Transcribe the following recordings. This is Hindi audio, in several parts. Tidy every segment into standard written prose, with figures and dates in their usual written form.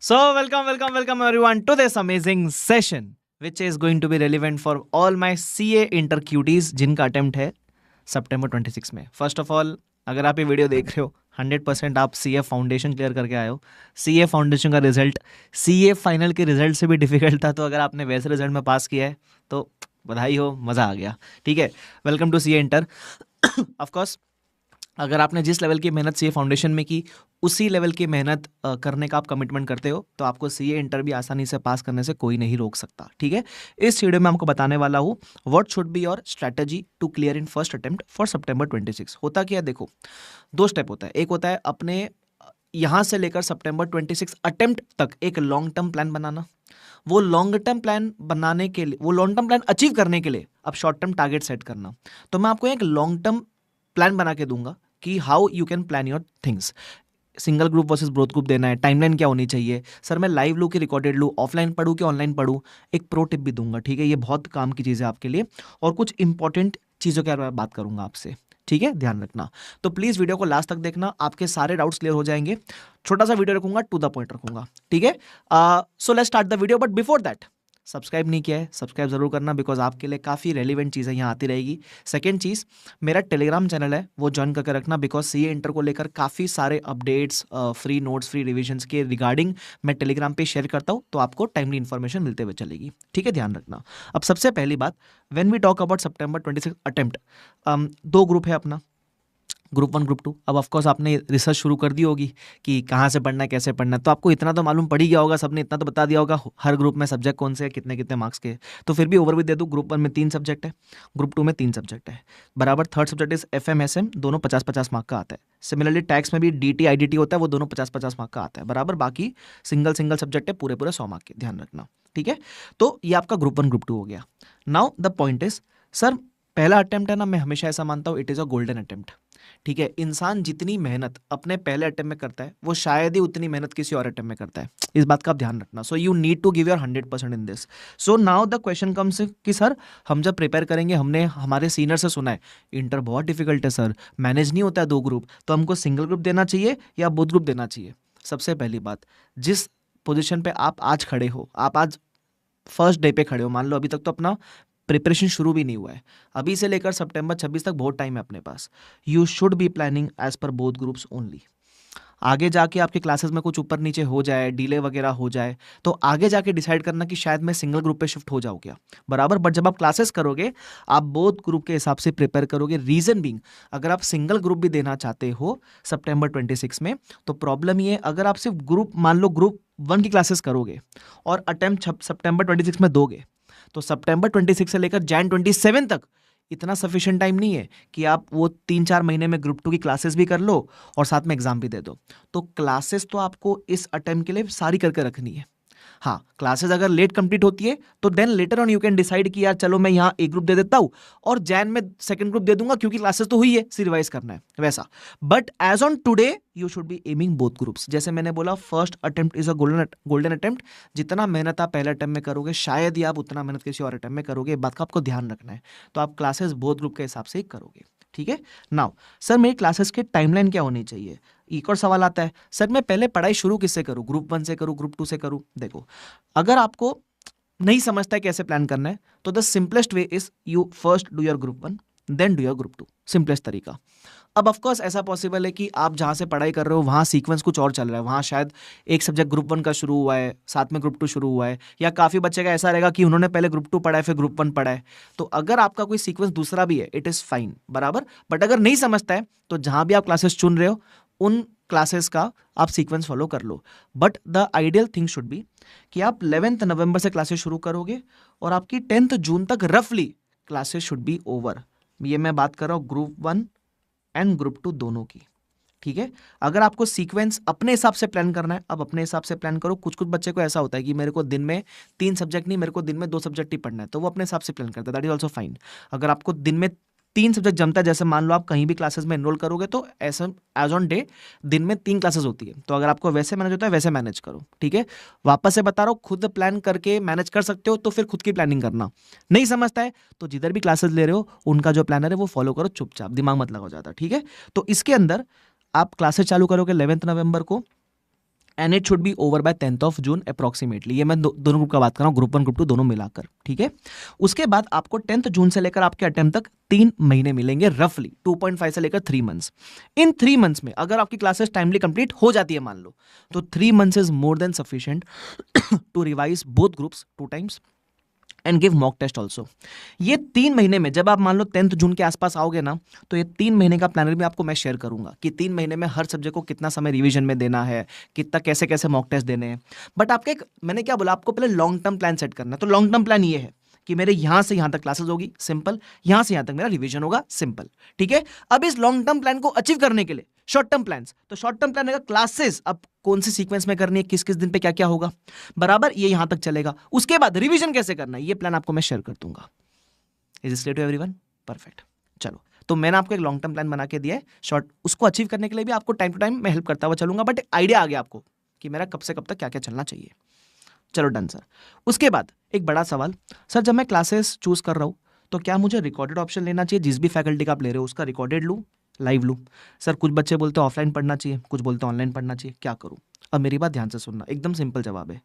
So, welcome everyone to this amazing session, which is going to be relevant for all my CA inter cuties जिनका अटेम्प्ट है सितंबर 26 में. फर्स्ट ऑफ ऑल, अगर आप ये वीडियो देख रहे हो 100% आप CA फाउंडेशन क्लियर करके आए हो. CA फाउंडेशन का रिजल्ट CA फाइनल के रिजल्ट से भी डिफिकल्ट था, तो अगर आपने वैसे रिजल्ट में पास किया है तो बधाई हो, मज़ा आ गया. ठीक है, welcome to CA inter. Of course अगर आपने जिस लेवल की मेहनत CA फाउंडेशन में की उसी लेवल की मेहनत करने का आप कमिटमेंट करते हो तो आपको CA इंटर भी आसानी से पास करने से कोई नहीं रोक सकता. ठीक है, इस वीडियो में आपको बताने वाला हूँ what should be your strategy to clear in first attempt for September 26. होता क्या है, देखो दो स्टेप होता है. एक होता है अपने यहाँ से लेकर सितंबर 26 अटेम्प्ट तक एक लॉन्ग टर्म प्लान बनाना. वो लॉन्ग टर्म प्लान बनाने के लिए, वो लॉन्ग टर्म प्लान अचीव करने के लिए अब शॉर्ट टर्म टारगेट सेट करना. तो मैं आपको एक लॉन्ग टर्म प्लान बना के दूंगा कि how you can plan your things. Single group versus broth group देना है, टाइमलाइन क्या होनी चाहिए, सर मैं लाइव लूँ कि रिकॉर्डेड लूँ, ऑफलाइन पढ़ूँ कि ऑनलाइन पढ़ूँ, एक प्रो टिप भी दूंगा. ठीक है, ये बहुत काम की चीज़ है आपके लिए और कुछ इंपॉर्टेंट चीज़ों के बारे में बात करूंगा आपसे. ठीक है, ध्यान रखना. तो प्लीज़ वीडियो को लास्ट तक देखना, आपके सारे डाउट्स क्लियर हो जाएंगे. छोटा सा वीडियो रखूंगा, टू द पॉइंट रखूंगा. ठीक है, so let's start the video. But before that, subscribe नहीं किया है, सब्सक्राइब जरूर करना बिकॉज आपके लिए काफ़ी रेलिवेंट चीज़ें यहाँ आती रहेगी. सेकेंड चीज़, मेरा टेलीग्राम चैनल है वो ज्वाइन करके रखना बिकॉज CA इंटर को लेकर काफ़ी सारे updates, free notes, free revisions के रिगार्डिंग मैं टेलीग्राम पे शेयर करता हूँ, तो आपको टाइमली इन्फॉर्मेशन मिलते हुए चलेगी. ठीक है, ध्यान रखना. अब सबसे पहली बात, when we talk about September 26 attempt, दो ग्रुप है अपना, ग्रुप 1 ग्रुप 2. अब ऑफकोर्स आपने रिसर्च शुरू कर दी होगी कि कहाँ से पढ़ना है, कैसे पढ़ना है, तो आपको इतना तो मालूम पड़ ही गया होगा, सबने इतना तो बता दिया होगा हर ग्रुप में सब्जेक्ट कौन से है, कितने कितने मार्क्स के. तो फिर भी ओवरव्यू दे दूँ. ग्रुप 1 में 3 सब्जेक्ट है, ग्रुप 2 में 3 सब्जेक्ट है बराबर. Third subject is FM SM, दोनों 50-50 मार्क का आता है. सिमिलरली टैक्स में भी DT IDT होता है, वो दोनों 50-50 मार्क का आता है बराबर. बाकी सिंगल सब्जेक्ट है, पूरे 100 मार्क के, ध्यान रखना. ठीक है, तो ये आपका ग्रुप 1 ग्रुप 2 हो गया. Now the point is, sir पहला अटेम्प्ट है ना, मैं हमेशा ऐसा मानता हूँ it is a golden attempt. ठीक है, इंसान जितनी मेहनत अपने पहले अटेम्प्ट में करता है वो शायद ही उतनी मेहनत किसी और अटेम्प्ट में करता है. इस बात का आप ध्यान रखना. So you need to give your 100% in this. So now the question comes कि सर हम जब प्रिपेयर करेंगे, हमने हमारे सीनियर से सुना है इंटर बहुत डिफिकल्ट है सर, मैनेज नहीं होता है 2 ग्रुप, तो हमको सिंगल ग्रुप देना चाहिए या बोथ ग्रुप देना चाहिए. सबसे पहली बात, जिस पोजिशन पे आप आज खड़े हो, आप आज फर्स्ट डे पे खड़े हो, मान लो अभी तक तो अपना प्रिपरेशन शुरू भी नहीं हुआ है, अभी से लेकर सितंबर 26 तक बहुत टाइम है अपने पास. You should be planning as per both groups only. आगे जाके आपके क्लासेस में कुछ ऊपर नीचे हो जाए, डिले वगैरह हो जाए, तो आगे जाके डिसाइड करना कि शायद मैं सिंगल ग्रुप पे शिफ्ट हो जाऊँ क्या बराबर. बट जब आप क्लासेस करोगे आप बोथ ग्रुप के हिसाब से प्रिपेयर करोगे. रीजन बीइंग, अगर आप सिंगल ग्रुप भी देना चाहते हो सितंबर 26 में तो प्रॉब्लम ये है, अगर आप सिर्फ ग्रुप, मान लो ग्रुप 1 की क्लासेस करोगे और अटेम्प्ट सितंबर 26 में दोगे, तो सितंबर 26 से लेकर जैन 27 तक इतना सफिशिएंट टाइम नहीं है कि आप वो 3-4 महीने में ग्रुप 2 की क्लासेस भी कर लो और साथ में एग्जाम भी दे दो. तो क्लासेस तो आपको इस अटेम्प्ट के लिए सारी करके रखनी है. हाँ, क्लासेस अगर लेट कंप्लीट होती है तो then later on you can decide कि यार चलो मैं यहाँ एक ग्रुप दे देता हूँ और जैन में सेकंड ग्रुप दे दूंगा क्योंकि क्लासेस तो हुई है, सिर्फ रिवाइज करना है वैसा. But as on today you should be aiming both groups. जैसे मैंने बोला, first attempt is a golden attempt. जितना मेहनत आप पहले अटेम्प्ट में करोगे शायद ही आप उतना मेहनत किसी और अटेम्प्ट में करोगे. बात का आपको ध्यान रखना है. तो आप क्लासेस बोथ ग्रुप के हिसाब से ही करोगे. ठीक है. नाउ सर मेरी क्लासेस की टाइमलाइन क्या होनी चाहिए. एक और सवाल आता है, सर मैं पहले पढ़ाई शुरू किससे करूं, ग्रुप 1 से करूं, ग्रुप 2 से करूं. देखो, अगर आपको नहीं समझता है कैसे प्लान करना है तो the simplest way is you first do your group 1 then do your group 2. Simplest तरीका. अब ऑफकोर्स ऐसा पॉसिबल है कि आप जहाँ से पढ़ाई कर रहे हो वहाँ सीक्वेंस कुछ और चल रहा है, वहाँ शायद एक सब्जेक्ट ग्रुप 1 का शुरू हुआ है, साथ में ग्रुप 2 शुरू हुआ है, या काफ़ी बच्चे का ऐसा रहेगा कि उन्होंने पहले ग्रुप 2 पढ़ा है फिर ग्रुप 1 पढ़ा है. तो अगर आपका कोई सीक्वेंस दूसरा भी है इट इज़ फाइन बराबर. बट अगर नहीं समझता है तो जहाँ भी आप क्लासेस चुन रहे हो उन क्लासेस का आप सीक्वेंस फॉलो कर लो. But the ideal thing should be कि आप 11 नवंबर से क्लासेस शुरू करोगे और आपकी 10 जून तक रफली क्लासेस शुड बी ओवर. ये मैं बात कर रहा हूँ ग्रुप 1 एंड ग्रुप 2 दोनों की. ठीक है, अगर आपको सीक्वेंस अपने हिसाब से प्लान करना है, अब अपने हिसाब से प्लान करो. कुछ कुछ बच्चे को ऐसा होता है कि मेरे को दिन में 3 सब्जेक्ट नहीं, मेरे को दिन में 2 सब्जेक्ट ही पढ़ना है, तो वो अपने हिसाब से प्लान करता है. That is also fine. अगर आपको दिन में 3 सब्जेक्ट जमता है, जैसे मान लो आप कहीं भी क्लासेस में एनरोल करोगे तो ऐसा एज ऑन डे दिन में 3 क्लासेस होती है, तो अगर आपको वैसे मैनेज होता है वैसे मैनेज करो. ठीक है, वापस से बता रहा हूँ, खुद प्लान करके मैनेज कर सकते हो तो फिर खुद की प्लानिंग करना. नहीं समझता है तो जिधर भी क्लासेस ले रहे हो उनका जो प्लानर है वो फॉलो करो, चुपचाप, दिमाग मत लगाओ ज़्यादा. ठीक है, तो इसके अंदर आप क्लासेस चालू करोगे 11 नवंबर को and it should be over by 10th of June approximately. ये मैं दोनों ग्रुप का बात कर रहा हूँ, ग्रुप 1 ग्रुप 2 दोनों मिलाकर, ठीक है। उसके बाद आपको 10th जून से लेकर आपके अटेम्प्ट तक 3 महीने मिलेंगे, रफली 2.5 से लेकर 3 मंथ्स। इन 3 मंथ्स में अगर आपकी क्लासेस टाइमली कंप्लीट हो जाती है मान लो, तो 3 months is more than sufficient to revise both groups 2 times and give mock test also. ये 3 महीने में जब आप मान लो 10th जून के आसपास आओगे ना, तो ये 3 महीने का प्लानर भी आपको मैं शेयर करूंगा कि 3 महीने में हर सब्जेक्ट को कितना समय रिवीजन में देना है, कितना कैसे कैसे मॉक टेस्ट देने हैं। बट आपके मैंने क्या बोला, आपको पहले लॉन्ग टर्म प्लान सेट करना है। तो लॉन्ग टर्म प्लान ये है कि मेरे यहां से यहां तक क्लासेस होगी, सिंपल, यहां से यहां तक मेरा रिवीजन होगा, सिंपल, ठीक है। अब इस लॉन्ग टर्म प्लान को अचीव करने के लिए शॉर्ट टर्म प्लान्स, तो शॉर्ट टर्म प्लान क्लासेस अब कौन सी सीक्वेंस में करनी है, किस किस दिन पे क्या क्या होगा, बराबर, ये यहां तक चलेगा। उसके बाद रिवीजन कैसे करना है, ये प्लान आपको मैं शेयर कर दूंगा। Is it clear to everyone? Perfect. चलो, तो मैंने आपको एक लॉन्ग टर्म प्लान बना के दिया है, शॉर्ट, उसको अचीव करने के लिए भी आपको टाइम टू टाइम मैं हेल्प करता हुआ चलूंगा, बट आइडिया आ गया आपको कि मेरा कब से कब तक क्या क्या चलना चाहिए। चलो डन सर। उसके बाद एक बड़ा सवाल, सर जब मैं क्लासेस चूज कर रहा हूं तो क्या मुझे रिकॉर्डेड ऑप्शन लेना चाहिए, जिस भी फैकल्टी का आप ले रहे हो उसका रिकॉर्डेड लूं, लाइव लूं? सर कुछ बच्चे बोलते हैं ऑफलाइन पढ़ना चाहिए, कुछ बोलते हैं ऑनलाइन पढ़ना चाहिए, क्या करूं? अब मेरी बात ध्यान से सुनना, एकदम सिंपल जवाब है।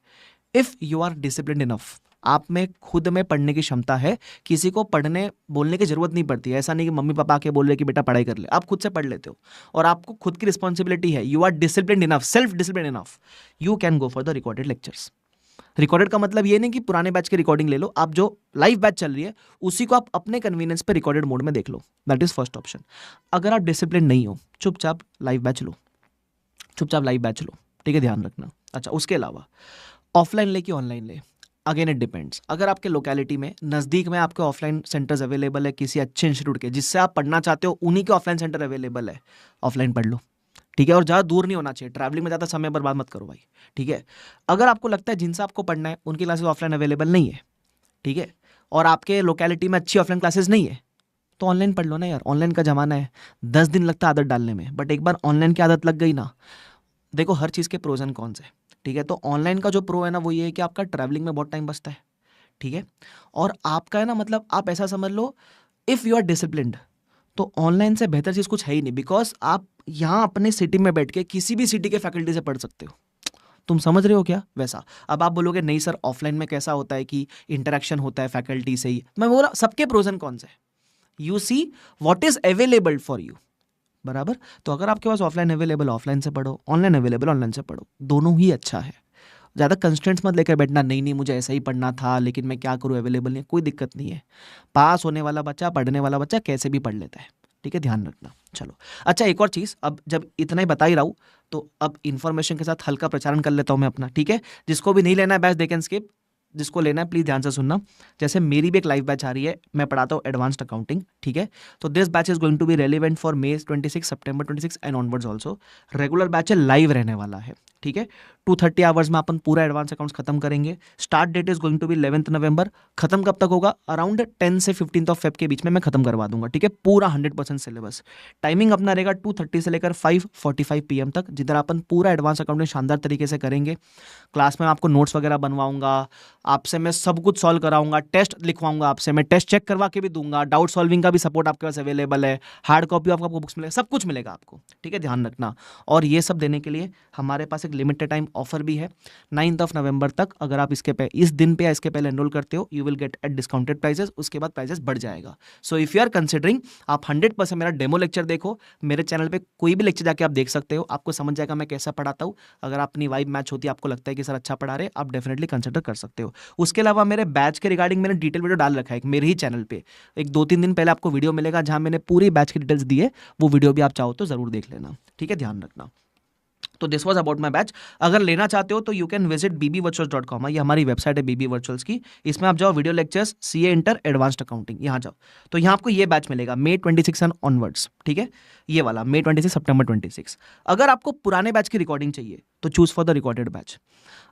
If you are disciplined enough, आप में खुद में पढ़ने की क्षमता है, किसी को पढ़ने बोलने की जरूरत नहीं पड़ती है। ऐसा नहीं कि मम्मी पापा आके बोल रहे कि बेटा पढ़ाई कर ले, आप खुद से पढ़ लेते हो और आपको खुद की रिस्पॉन्सिबिलिटी है। You are disciplined enough, self discipline enough, you can go for the recorded lectures. Recorded का मतलब ये नहीं कि पुराने बैच की रिकॉर्डिंग ले लो, आप जो लाइव बैच चल रही है उसी को आप अपने कन्वीनियंस पे रिकॉर्डेड मोड में देख लो, दैट इज फर्स्ट ऑप्शन। अगर आप डिसिप्लिन नहीं हो, चुपचाप लाइव बैच लो, चुपचाप लाइव बैच लो, ठीक है, ध्यान रखना। अच्छा, उसके अलावा ऑफलाइन ले कि ऑनलाइन ले, अगेन इट डिपेंड्स। अगर आपके लोकेलिटी में नज़दीक में आपके ऑफलाइन सेंटर्स अवेलेबल है किसी अच्छे इंस्टीट्यूट के, जिससे आप पढ़ना चाहते हो उन्हीं के ऑफलाइन सेंटर अवेलेबल है, ऑफलाइन पढ़ लो, ठीक है। और ज़्यादा दूर नहीं होना चाहिए, ट्रैवलिंग में ज़्यादा समय बर्बाद मत करो भाई, ठीक है। अगर आपको लगता है जिनसे आपको पढ़ना है उनकी क्लासेस ऑफलाइन अवेलेबल नहीं है, ठीक है, और आपके लोकेलिटी में अच्छी ऑफलाइन क्लासेस नहीं है, तो ऑनलाइन पढ़ लो ना यार। ऑनलाइन का ज़माना है, 10 दिन लगता है आदत डालने में, बट एक बार ऑनलाइन की आदत लग गई ना, देखो हर चीज़ के प्रोज एंड कॉन्स है, ठीक है। तो ऑनलाइन का जो प्रो है ना वो ये है कि आपका ट्रैवलिंग में बहुत टाइम बचता है, ठीक है। और आपका है ना, मतलब आप ऐसा समझ लो, इफ़ यू आर डिसिप्लिन्ड तो ऑनलाइन से बेहतर चीज़ कुछ है ही नहीं, बिकॉज आप यहाँ अपने सिटी में बैठ के किसी भी सिटी के फैकल्टी से पढ़ सकते हो। तुम समझ रहे हो क्या? वैसा अब आप बोलोगे नहीं सर ऑफलाइन में कैसा होता है कि इंटरेक्शन होता है फैकल्टी से ही, मैं बोला सबके प्रोज एंड कॉन्स है, you see what is available for you, बराबर। तो अगर आपके पास ऑफलाइन अवेलेबल ऑफलाइन से पढ़ो, ऑनलाइन अवेलेबल ऑनलाइन से पढ़ो, दोनों ही अच्छा है। ज़्यादा कंस्टेंट्स मत लेकर बैठना, नहीं नहीं मुझे ऐसा ही पढ़ना था लेकिन मैं क्या करूँ, अवेलेबल नहीं है, कोई दिक्कत नहीं है। पास होने वाला बच्चा, पढ़ने वाला बच्चा कैसे भी पढ़ लेता है, ठीक है, ध्यान रखना। चलो अच्छा, एक और चीज़, अब जब इतना ही बता ही रहा हूँ तो अब इन्फॉर्मेशन के साथ हल्का प्रचारण कर लेता हूँ मैं अपना, ठीक है। जिसको भी नहीं लेना है बैच दे कैन स्किप, जिसको लेना है प्लीज़ ध्यान से सुनना। जैसे मेरी भी एक लाइव बैच आ रही है, मैं पढ़ाता हूँ एडवांस्ड अकाउंटिंग, ठीक है। तो this batch is going to be relevant for May 26, September 26 and onwards also. Regular batch है, लाइव रहने वाला है, ठीक है। 230 आवर्स में अपन पूरा एडवांस अकाउंट्स खत्म करेंगे। Start date is going to be 11th November. खत्म कब तक होगा? अराउंड 10 से 15th ऑफ फेब के बीच में मैं खत्म करवा दूंगा, ठीक है, पूरा 100% सिलेबस। टाइमिंग अपना रहेगा 2:30 से लेकर 5:45 PM तक, जिधर अपन पूरा एडवांस अकाउंटिंग शानदार तरीके से करेंगे। क्लास में आपको नोट्स वगैरह बनवाऊंगा, आपसे मैं सब कुछ सॉल्व कराऊंगा, टेस्ट लिखवाऊंगा आपसे, मैं टेस्ट चेक करवा के भी दूंगा, डाउट सॉल्विंग का भी सपोर्ट आपके पास अवेलेबल है, हार्ड कॉपी ऑफ आपको बुक्स मिलेगा, सब कुछ मिलेगा आपको, ठीक है, ध्यान रखना। और ये सब देने के लिए हमारे पास एक लिमिटेड टाइम ऑफर भी है, 9th नवंबर तक। अगर आप इस दिन पे या इसके पहले एनरोल करते हो, you will get at discounted prices, उसके बाद प्राइसेस बढ़ जाएगा। So if you are considering, आप 100% मेरा डेमो लेक्चर देखो, मेरे चैनल पे कोई भी लेक्चर जाके आप देख सकते हो, आपको समझ जाएगा मैं कैसा पढ़ाता हूँ। अगर अपनी वाइब मैच होती है, आपको लगता है कि सर अच्छा पढ़ा रहे, आप डेफिनेटली कंसिडर कर सकते हो। उसके अलावा मेरे बैच के रिगार्डिंग मैंने डिटेल वीडियो डाल रखा है मेरे ही चैनल पे, एक 2-3 दिन पहले आपको वीडियो मिलेगा जहां मैंने पूरी बैच की डिटेल्स दी है, वो वीडियो भी आप चाहो तो जरूर देख लेना, ठीक है, ध्यान रखना। तो this was about my batch. अगर लेना चाहते हो तो यू कैन विजिट bbvirtuals.com, ये हमारी वेबसाइट है BB Virtuals की। इसमें आप जाओ, video lectures CA inter advanced accounting, यहाँ जाओ तो यहाँ आपको ये बैच मिलेगा May 26 एंड ऑनवर्ड्स, ठीक है, ये वाला May 26 September 26। अगर आपको पुराने बैच की रिकॉर्डिंग चाहिए तो choose for the recorded batch.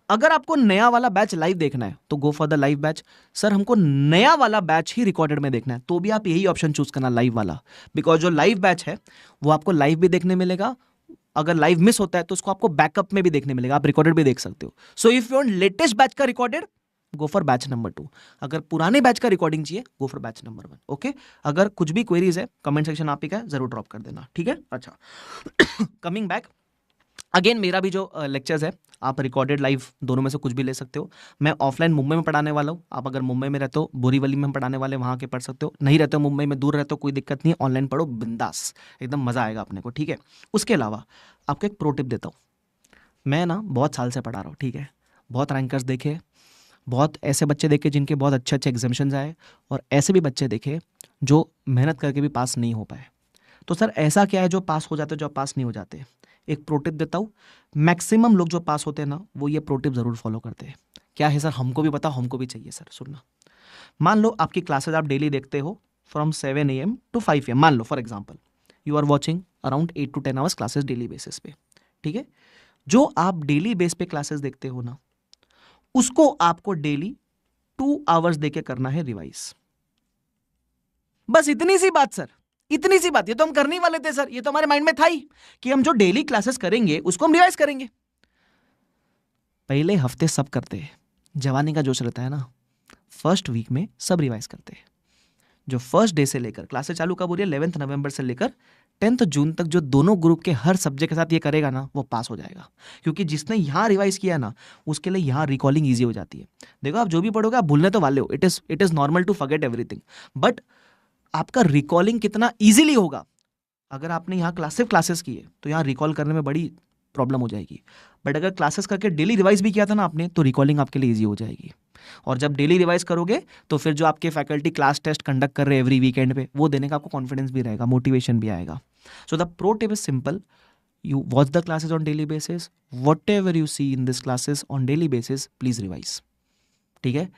अगर आपको नया वाला बैच लाइव देखना है तो गो for the live batch. Sir हमको नया वाला बैच ही रिकॉर्डेड में देखना है, तो भी आप यही ऑप्शन चूज करना, लाइव वाला, बिकॉज जो लाइव बैच है वो आपको लाइव भी देखने मिलेगा, अगर लाइव मिस होता है तो उसको आपको बैकअप में भी देखने मिलेगा, आप रिकॉर्डेड भी देख सकते हो। So if you want latest batch का recorded, go for batch number 2। अगर पुराने बैच का रिकॉर्डिंग चाहिए, go for batch number 1, okay. अगर कुछ भी क्वेरीज है, कमेंट सेक्शन आप ही का है, जरूर ड्रॉप कर देना, ठीक है। अच्छा कमिंग बैक, अगेन मेरा भी जो लेक्चर्स है आप रिकॉर्डेड लाइव दोनों में से कुछ भी ले सकते हो। मैं ऑफलाइन मुंबई में पढ़ाने वाला हूँ, आप अगर मुंबई में रहते हो बोरीवली में हम पढ़ाने वाले वहाँ के पढ़ सकते हो, नहीं रहते हो मुंबई में दूर रहते हो कोई दिक्कत नहीं है, ऑनलाइन पढ़ो बिंदास, एकदम मज़ा आएगा अपने को, ठीक है। उसके अलावा आपको एक प्रो टिप देता हूँ। मैं ना बहुत साल से पढ़ा रहा हूँ, ठीक है, बहुत रैंकर्स देखे, बहुत ऐसे बच्चे देखे जिनके बहुत अच्छे अच्छे एग्जामिशंस आए, और ऐसे भी बच्चे देखे जो मेहनत करके भी पास नहीं हो पाए। तो सर ऐसा क्या है जो पास हो जाते जो पास नहीं हो जाते? एक प्रो टिप देता हूँ। मैक्सिमम लोग जो पास होते हैं ना वो ये प्रो टिप ज़रूर फॉलो करते हैं। क्या है सर? हमको भी बताओ, हमको भी चाहिए सर, सुनना। मान लो आपकी क्लासेज आप डेली देखते हो फ्रॉम 7 AM to 5 AM, मान लो for example you are watching around 8 to 10 hours classes daily basis पे, ठीक है। जो आप डेली बेस पे क्लासेस देखते हो ना उसको आपको डेली 2 आवर्स देके करना है रिवाइज। बस इतनी सी बात सर, इतनी सी बात। ये तो हम करने वाले थे सर, ये तो हमारे माइंड में था ही कि हम जो डेली क्लासेस करेंगे उसको हम रिवाइज करेंगे। पहले हफ्ते सब करते हैं, जवानी का जोश रहता है ना, फर्स्ट वीक में सब रिवाइज करते हैं। जो फर्स्ट डे से लेकर क्लासेस चालू कब हो रही है 11 नवंबर से लेकर 10 जून तक, जो दोनों ग्रुप के हर सब्जेक्ट के साथ ये करेगा ना वो पास हो जाएगा। क्योंकि जिसने यहाँ रिवाइज किया ना उसके लिए यहाँ रिकॉलिंग ईजी हो जाती है। देखो आप जो भी पढ़ोगे आप भूलने तो वाले हो, it is normal to forget everything, but आपका रिकॉलिंग कितना ईजिली होगा अगर आपने यहाँ सिर्फ क्लासेस किए तो यहाँ रिकॉल करने में बड़ी प्रॉब्लम हो जाएगी। बट अगर क्लासेस करके डेली रिवाइज भी किया था ना आपने तो रिकॉलिंग आपके लिए ईजी हो जाएगी। और जब डेली रिवाइज करोगे तो फिर जो आपके फैकल्टी क्लास टेस्ट कंडक्ट कर रहे हैं एवरी वीकेंड पे वो देने का आपको कॉन्फिडेंस भी रहेगा, मोटिवेशन भी आएगा। So the pro tip is simple, you watch the classes on daily basis, whatever you see in this classes on daily basis please revise, ठीक है।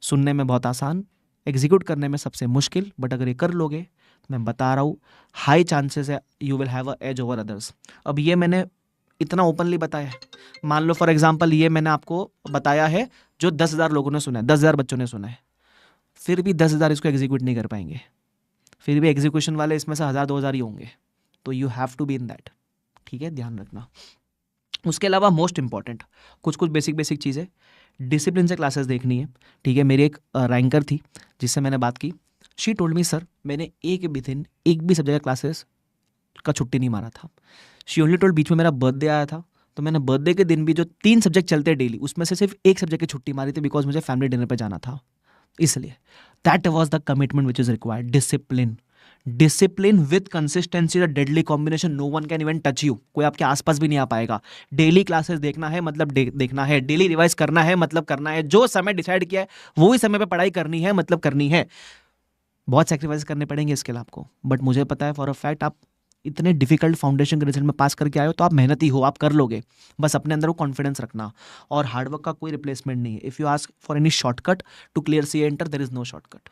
सुनने में बहुत आसान, एग्जीक्यूट करने में सबसे मुश्किल, बट अगर ये कर लोगे मैं बता रहा हूँ हाई चांसेस है you will have a edge over others. अब ये मैंने इतना ओपनली बताया है, मान लो फॉर एग्जांपल ये मैंने आपको बताया है जो 10,000 लोगों ने सुना है, 10,000 बच्चों ने सुना है, फिर भी 10,000 इसको एग्जीक्यूट नहीं कर पाएंगे, फिर भी एग्जीक्यूशन वाले इसमें से 1,000-2,000 ही होंगे। तो you have to be in that, ठीक है, ध्यान रखना। उसके अलावा मोस्ट इंपॉर्टेंट कुछ बेसिक चीज़ें, डिसिप्लिन से क्लासेस देखनी है, ठीक है। मेरी एक रैंकर थी जिससे मैंने बात की, शी टोल्ड मी सर मैंने एक भी दिन एक भी सब्जेक्ट क्लासेस का छुट्टी नहीं मारा था। शी ओनली टोल्ड बीच में मेरा बर्थडे आया था तो मैंने बर्थडे के दिन भी जो 3 सब्जेक्ट चलते हैं डेली उसमें से सिर्फ एक सब्जेक्ट की छुट्टी मारी थी बिकॉज मुझे फैमिली डिनर पे जाना था, इसलिए। That was the commitment which is required, discipline with consistency, the deadly combination, no one can even touch you, कोई आपके आसपास भी नहीं आ पाएगा। डेली क्लासेस देखना है मतलब देखना है, डेली रिवाइज करना है मतलब करना है, जो समय डिसाइड किया है वही समय पे पढ़ाई करनी है मतलब करनी है। बहुत सेक्रीफाइस करने पड़ेंगे इसके लिए आपको, बट मुझे पता है फॉर अ फैक्ट आप इतने डिफिकल्ट फाउंडेशन के रिजल्ट में पास करके आए हो तो आप मेहनती हो, आप कर लोगे। बस अपने अंदर वो कॉन्फिडेंस रखना, और हार्डवर्क का कोई रिप्लेसमेंट नहीं है। If you ask for any shortcut to clear CA inter, there is no shortcut.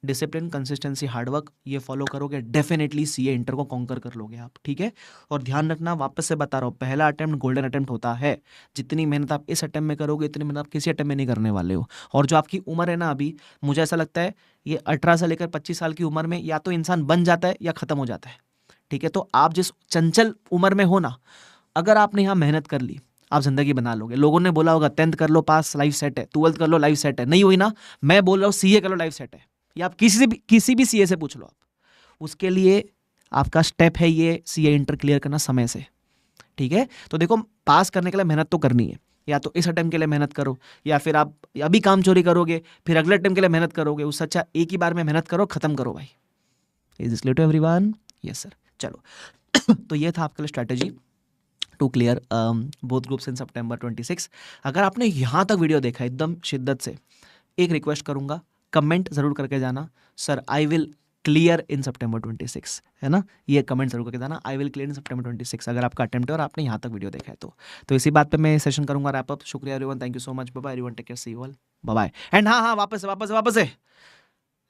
Discipline, consistency, hard work ये फॉलो करोगे डेफिनेटली सीए इंटर को कॉन्कर कर लोगे आप, ठीक है। और ध्यान रखना, वापस से बता रहा हूँ, पहला अटेम्प्ट गोल्डन अटेम्प्ट होता है। जितनी मेहनत आप इस अटेम्प्ट में करोगे इतनी मेहनत आप किसी अटेम्प्ट में नहीं करने वाले हो। और जो आपकी उम्र है ना अभी, मुझे ऐसा लगता है ये 18 से लेकर 25 साल की उम्र में या तो इंसान बन जाता है या ख़त्म हो जाता है, ठीक है। तो आप जिस चंचल उम्र में हो ना, अगर आपने यहाँ मेहनत कर ली आप जिंदगी बना लोगे। लोगों ने बोला होगा 10th कर लो पास लाइफ सेट है, 12th कर लो लाइफ सेट है, नहीं हुई ना, मैं बोल रहा हूँ सीए कर लो लाइफ सेट है। या आप किसी भी सीए से पूछ लो आप, उसके लिए आपका स्टेप है ये सीए इंटर क्लियर करना समय से, ठीक है। तो देखो पास करने के लिए मेहनत तो करनी है, या तो इस अटेम्प्ट के लिए मेहनत करो या फिर आप अभी काम चोरी करोगे फिर अगले अटेम्प्ट के लिए मेहनत करोगे, उससे अच्छा एक ही बार में मेहनत करो, खत्म करो भाई। Is this clear to everyone? Yes sir. चलो तो ये था आपके लिए strategy to clear both groups in September 26। अगर आपने यहाँ तक वीडियो देखा एकदम शिद्दत से, एक रिक्वेस्ट करूँगा, कमेंट ज़रूर करके जाना sir I will clear in September 26, है ना। ये कमेंट जरूर करके जाना, आई विल क्लियर इन सितंबर 26 अगर आपका अटेम्प्ट है और आपने यहाँ तक वीडियो देखा है तो इसी बात पे मैं सेशन करूँगा रैप अप। शुक्रिया everyone, thank you so much, bye bye everyone, take care, see you all, bye bye. And हाँ वापस से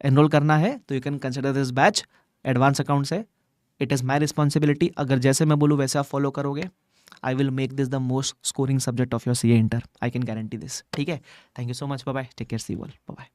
एनरोल करना है तो you can consider this batch, advance account से, इट इज़ माई रिस्पॉन्सिबिलिटी। अगर जैसे मैं बोलूँ वैसे आप फॉलो करोगे, I will make this the most scoring subject of your CA inter, I can guarantee this, ठीक है। Thank you so much, bye bye, take care, see you all, bye bye.